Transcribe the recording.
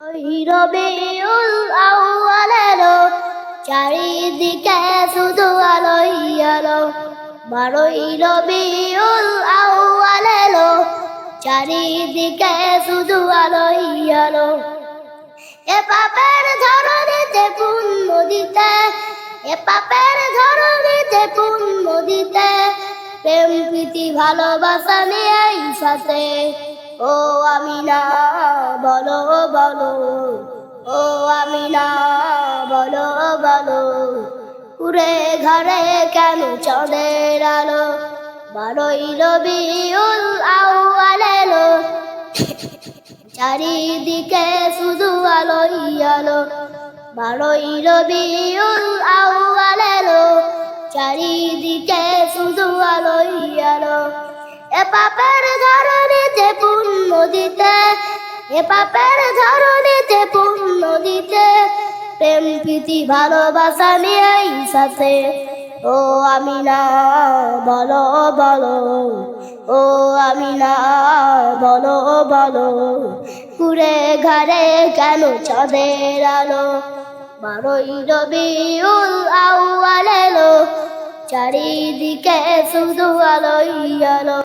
রবিউল আউয়াল এলো, চারিদিকে শুধু আলোই আলো। 12ই রবিউল আউয়াল এলো, চারিদিকে শুধু আলোই আলো। এ পাপের ধরনীতে পুণ্য দিতে, এ পাপের ধরনীতে পুণ্য দিতে, প্রেম প্রীতি ভালোবাসা নিয়ে সাথে। ও আমিনা বলো বলো, ও আমিনা বলো বলো, কুড়ে ঘরে কেন চাঁদের আলো? 12ই রবিউল আউয়াল এলো, চারিদিকে শুধু আলোই আলো। 12ই রবিউল আউয়াল এলো, চারিদিকে শুধু আলোই আলো। এ পাপের ধরনীতে পুণ্য দিতে, এ পাপের ধরনীতে পুণ্য দিতে, প্রেম প্রীতি ভালোবাসা নিয়ে সাথে। ও আমিনা বলো বলো, ও আমিনা বলো বলো, কুড়ে ঘরে কেন চাঁদের আলো? 12ই রবিউল আউয়াল এলো, চারিদিকে শুধু আলোই আলো।